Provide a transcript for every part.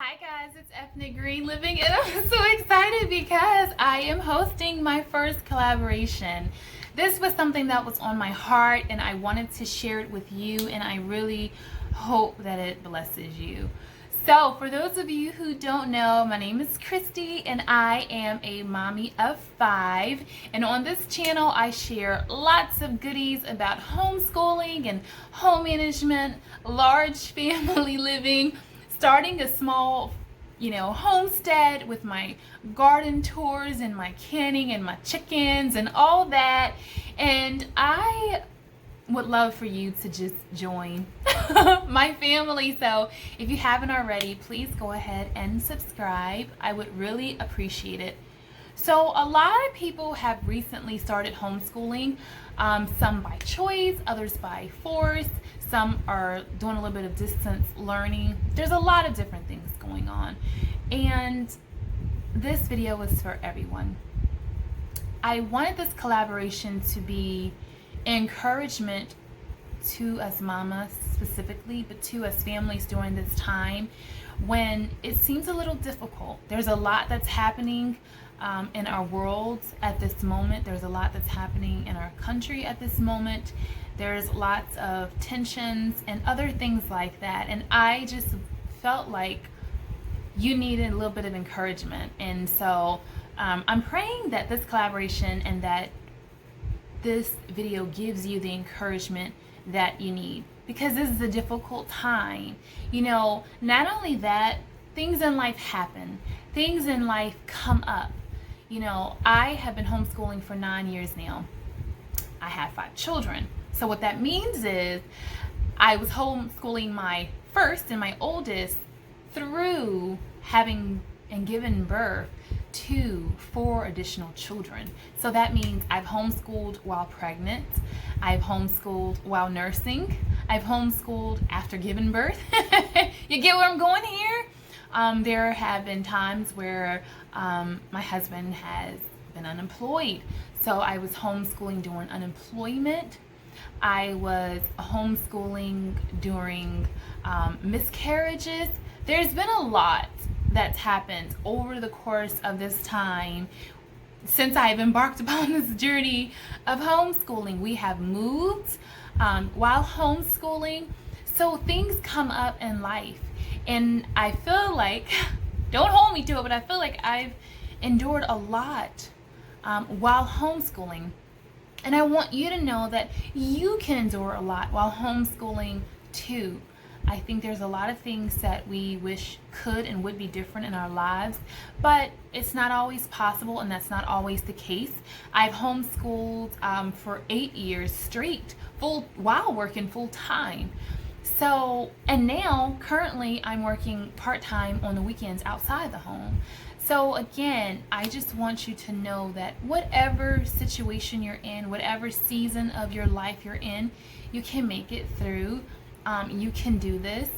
Hi guys, it's Ethnicgreenliving and I'm so excited because I am hosting my first collaboration. This was something that was on my heart and I wanted to share it with you, and I really hope that it blesses you. So for those of you who don't know, my name is Christy and I am a mommy of 5, and on this channel I share lots of goodies about homeschooling and home management, large family living, starting a small, homestead with my garden tours and my canning and my chickens and all that. And I would love for you to just join my family. So if you haven't already, please go ahead and subscribe. I would really appreciate it. So a lot of people have recently started homeschooling, some by choice, others by force. Some are doing a little bit of distance learning. There's a lot of different things going on. And this video is for everyone. I wanted this collaboration to be encouragement to us mamas specifically, but to us families during this time when it seems a little difficult. There's a lot that's happening in our world at this moment. There's a lot that's happening in our country at this moment. There's lots of tensions and other things like that. And I just felt like you needed a little bit of encouragement. And so I'm praying that this collaboration and that this video gives you the encouragement that you need, because this is a difficult time. Not only that, things in life happen, things in life come up. I have been homeschooling for 9 years now. I have 5 children. So what that means is I was homeschooling my first and my oldest through having and given birth to 4 additional children. So that means I've homeschooled while pregnant, I've homeschooled while nursing, I've homeschooled after giving birth. You get where I'm going here? There have been times where my husband has been unemployed, so I was homeschooling during unemployment. I was homeschooling during miscarriages. There's been a lot that's happened over the course of this time since I've embarked upon this journey of homeschooling. We have moved while homeschooling, so things come up in life, and I feel like, don't hold me to it, but I feel like I've endured a lot while homeschooling. And I want you to know that you can endure a lot while homeschooling too. I think there's a lot of things that we wish could and would be different in our lives, but it's not always possible, and that's not always the case. I've homeschooled for 8 years straight, while working full time. So, and now currently I'm working part-time on the weekends outside the home. So again, I just want you to know that whatever situation you're in, whatever season of your life you're in, you can make it through. You can do this.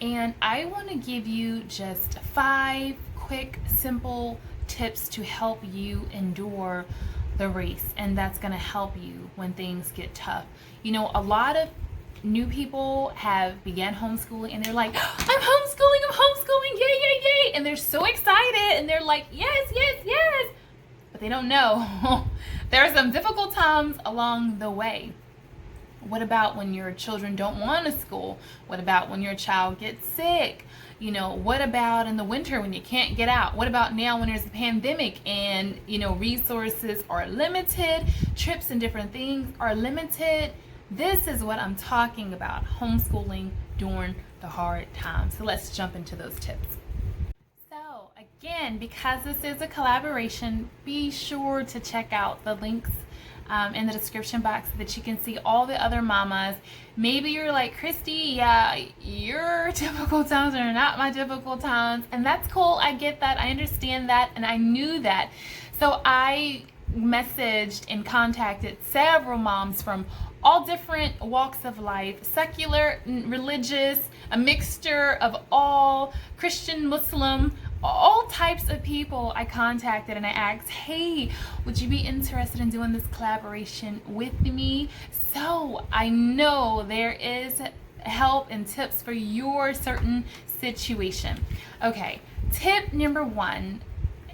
And I want to give you just 5 quick, simple tips to help you endure the race. And that's going to help you when things get tough. A lot of new people have began homeschooling and they're like, I'm homeschooling, yay, yay, yay. And they're so excited and they're like, yes, yes, yes. But they don't know there are some difficult times along the way. What about when your children don't want to school? What about when your child gets sick? What about in the winter when you can't get out? What about now when there's a pandemic and, resources are limited, trips and different things are limited? This is what I'm talking about, homeschooling during the hard times. So let's jump into those tips. So again, because this is a collaboration, be sure to check out the links in the description box so that you can see all the other mamas. Maybe you're like, Christy, yeah, your difficult times are not my difficult times, and that's cool. I get that. I understand that, and I knew that. So I messaged and contacted several moms from all different walks of life, secular, religious, a mixture of all, Christian, Muslim, all types of people I contacted, and I asked, hey, would you be interested in doing this collaboration with me? So I know there is help and tips for your certain situation. Okay, tip number 1,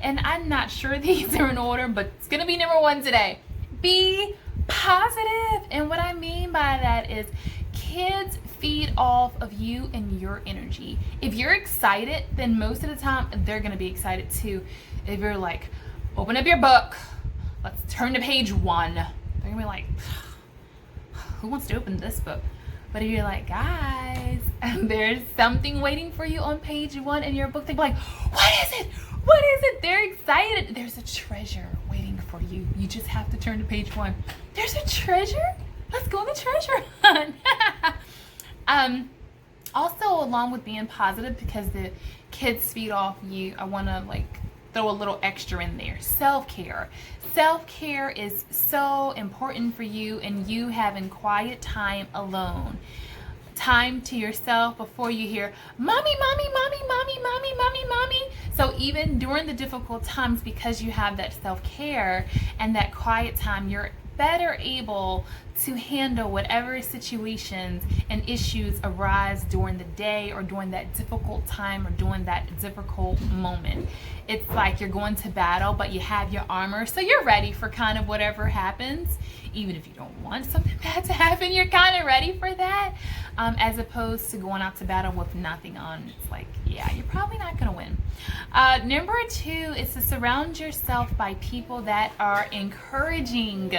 and I'm not sure these are in order, but it's gonna be number 1 today. Be positive. And what I mean by that is kids feed off of you and your energy. If you're excited, then most of the time they're gonna be excited too. If you're like, open up your book, let's turn to page 1, they're gonna be like, who wants to open this book? But if you're like, guys, there's something waiting for you on page 1 in your book, they'll be like, what is it? What is it? They're excited. There's a treasure waiting for you. You just have to turn to page 1. There's a treasure? Let's go on the treasure hunt. Also, along with being positive, because the kids feed off you, I want to throw a little extra in there. Self-care. Self-care is so important for you, and you having quiet time alone. Time to yourself before you hear, mommy, mommy, mommy, mommy, mommy, mommy, mommy. So even during the difficult times, because you have that self-care and that quiet time, you're better able to handle whatever situations and issues arise during the day or during that difficult time or during that difficult moment. It's like you're going to battle, but you have your armor, so you're ready for kind of whatever happens. Even if you don't want something bad to happen, you're kind of ready for that, as opposed to going out to battle with nothing on. It's like, yeah, you're probably not going to win. Number 2 is to surround yourself by people that are encouraging.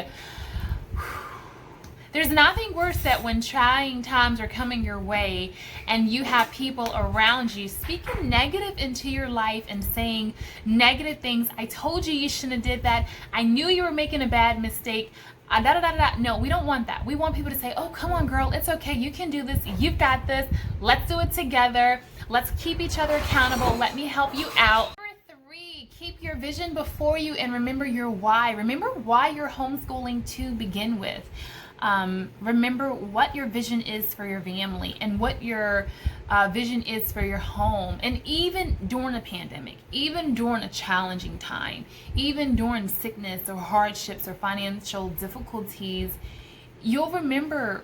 There's nothing worse than when trying times are coming your way and you have people around you speaking negative into your life and saying negative things. I told you you shouldn't have did that. I knew you were making a bad mistake. No, we don't want that. We want people to say, oh, come on, girl. It's okay. You can do this. You've got this. Let's do it together. Let's keep each other accountable. Let me help you out. Number 3, keep your vision before you and remember your why. Remember why you're homeschooling to begin with. Remember what your vision is for your family and what your vision is for your home. And even during a pandemic, even during a challenging time, even during sickness or hardships or financial difficulties, you'll remember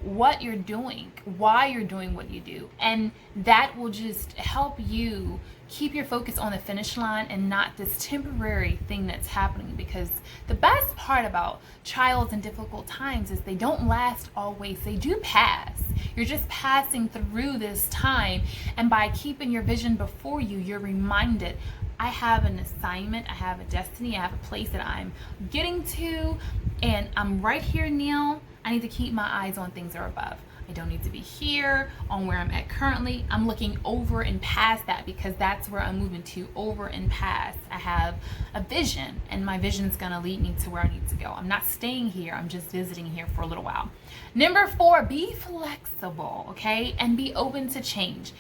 what you're doing, why you're doing what you do, and that will just help you keep your focus on the finish line and not this temporary thing that's happening. Because the best part about trials and difficult times is they don't last always. They do pass. You're just passing through this time, and by keeping your vision before you, you're reminded, I have an assignment, I have a destiny, I have a place that I'm getting to, and I'm right here now. I need to keep my eyes on things that are above. I don't need to be here on where I'm at currently. I'm looking over and past that, because that's where I'm moving to, over and past. I have a vision, and my vision is going to lead me to where I need to go. I'm not staying here. I'm just visiting here for a little while. Number 4, be flexible, okay? And be open to change.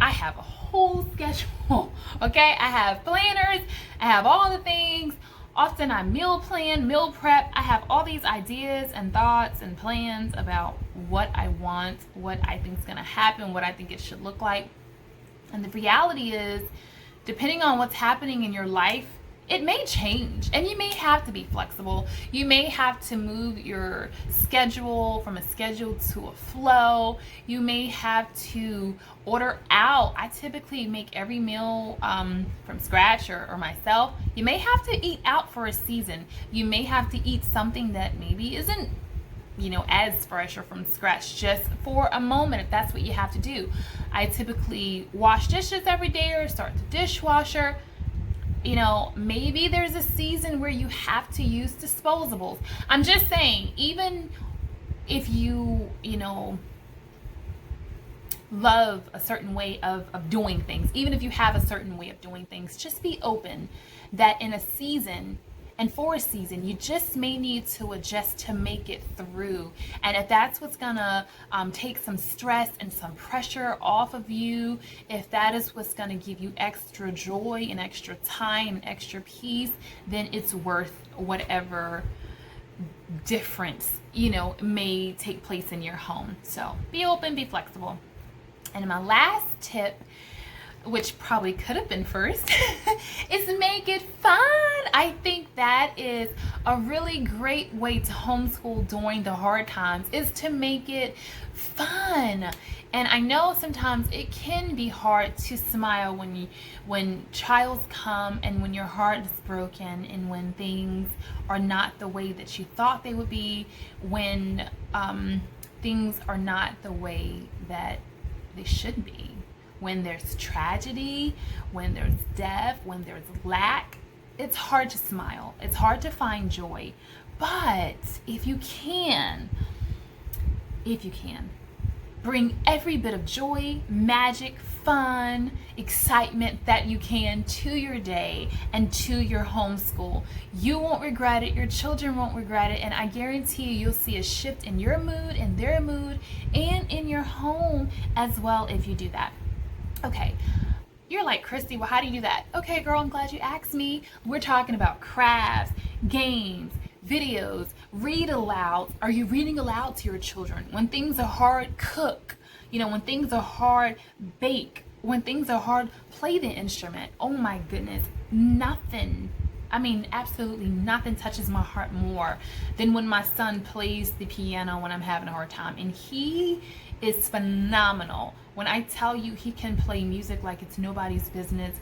I have a whole schedule, okay? I have planners. I have all the things. Often I meal plan, meal prep. I have all these ideas and thoughts and plans about what I want, what I think is going to happen, what I think it should look like. And the reality is, depending on what's happening in your life, it may change, and you may have to be flexible. You may have to move your schedule from a schedule to a flow. You may have to order out. I typically make every meal from scratch or myself. You may have to eat out for a season. You may have to eat something that maybe isn't, as fresh or from scratch, just for a moment, if that's what you have to do. I typically wash dishes every day or start the dishwasher. Maybe there's a season where you have to use disposables. I'm just saying, even if you, love a certain way of doing things, even if you have a certain way of doing things, just be open that in a season, and for a season, you just may need to adjust to make it through. And if that's what's gonna take some stress and some pressure off of you, if that is what's gonna give you extra joy and extra time and extra peace, then it's worth whatever difference, may take place in your home. So be open, be flexible. And my last tip, which probably could have been first, is make it fun. I think that is a really great way to homeschool during the hard times is to make it fun. And I know sometimes it can be hard to smile when trials come and when your heart is broken and when things are not the way that you thought they would be, when things are not the way that they should be, when there's tragedy, when there's death, when there's lack. It's hard to smile. It's hard to find joy. But if you can, bring every bit of joy, magic, fun, excitement that you can to your day and to your homeschool. You won't regret it. Your children won't regret it. And I guarantee you'll see a shift in your mood, in their mood, and in your home as well if you do that. Okay. You're like, Kristy, well, how do you do that? Okay, girl, I'm glad you asked me. We're talking about crafts, games, videos, read aloud. Are you reading aloud to your children? When things are hard, cook. When things are hard, bake. When things are hard, play the instrument. Oh my goodness, nothing. Absolutely nothing touches my heart more than when my son plays the piano when I'm having a hard time. And he is phenomenal. When I tell you, he can play music like it's nobody's business.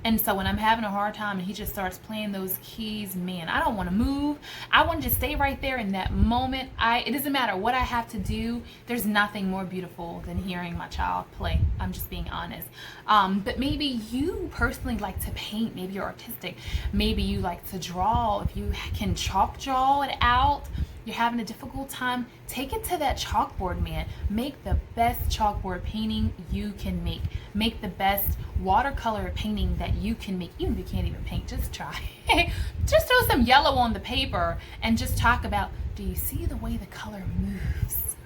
And so when I'm having a hard time and he just starts playing those keys, man, I don't want to move. I want to just stay right there in that moment. It doesn't matter what I have to do. There's nothing more beautiful than hearing my child play. I'm just being honest. But maybe you personally like to paint. Maybe you're artistic. Maybe you like to draw. If you can chalk draw it out, you're having a difficult time, take it to that chalkboard, man. Make the best chalkboard painting you can make. Make the best watercolor painting that you can make. Even if you can't even paint, just try. Just throw some yellow on the paper and just talk about, do you see the way the color moves?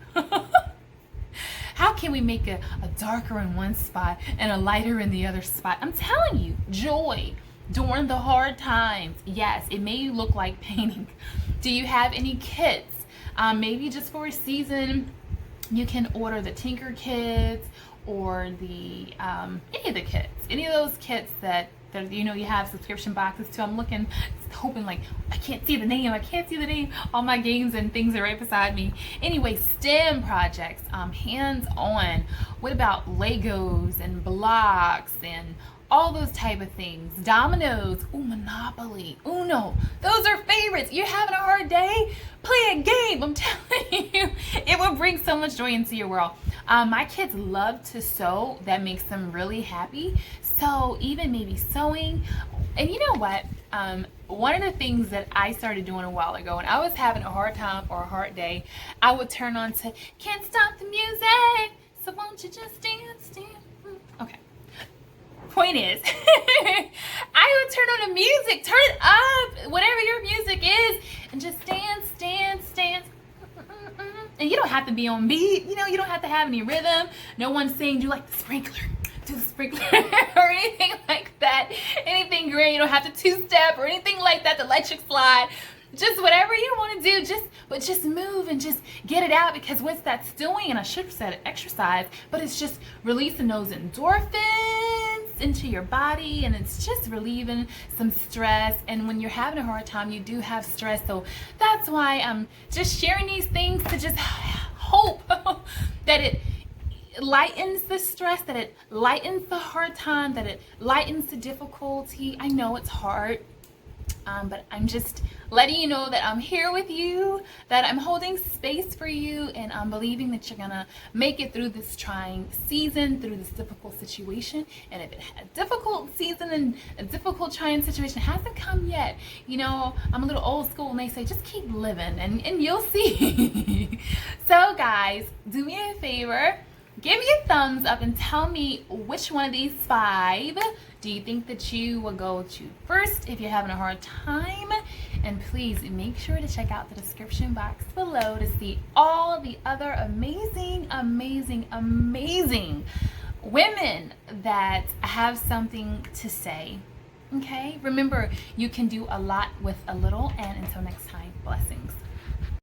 How can we make a darker in one spot and a lighter in the other spot? I'm telling you, joy during the hard times. Yes, it may look like painting. Do you have any kits? Maybe just for a season, you can order the Tinker Kids or the any of the kits, any of those kits that you have subscription boxes to. I'm hoping, like, I can't see the name. All my games and things are right beside me. Anyway, STEM projects, hands-on. What about Legos and blocks and all those type of things? Dominoes, Monopoly, Uno. Those are favorites. You're having a hard day? Play a game. I'm telling you, it will bring so much joy into your world. My kids love to sew. That makes them really happy. So even maybe sewing. And you know what? One of the things that I started doing a while ago when I was having a hard time or a hard day, I would turn on to Can't Stop the Music. So won't you just dance? Okay. Point is, I would turn on the music, turn it up, whatever your music is, and just dance. And you don't have to be on beat, you don't have to have any rhythm. No one's saying do like the sprinkler, do the sprinkler, or anything like that. Anything great, you don't have to two-step or anything like that, the electric slide. Just whatever you want to do, just move and just get it out, because what that's doing, and I should have said exercise, but it's just releasing those endorphins into your body, and it's just relieving some stress. And when you're having a hard time, you do have stress, so that's why I'm just sharing these things to just hope that it lightens the stress, that it lightens the hard time, that it lightens the difficulty. I know it's hard. But I'm just letting you know that I'm here with you, that I'm holding space for you, and I'm believing that you're gonna make it through this trying season, through this difficult situation. And if a difficult season and a difficult trying situation hasn't come yet, I'm a little old school and they say just keep living and you'll see. So guys, do me a favor. Give me a thumbs up and tell me which one of these 5 do you think that you will go to first if you're having a hard time. And please make sure to check out the description box below to see all the other amazing women that have something to say. Okay? Remember, you can do a lot with a little, and until next time, blessings.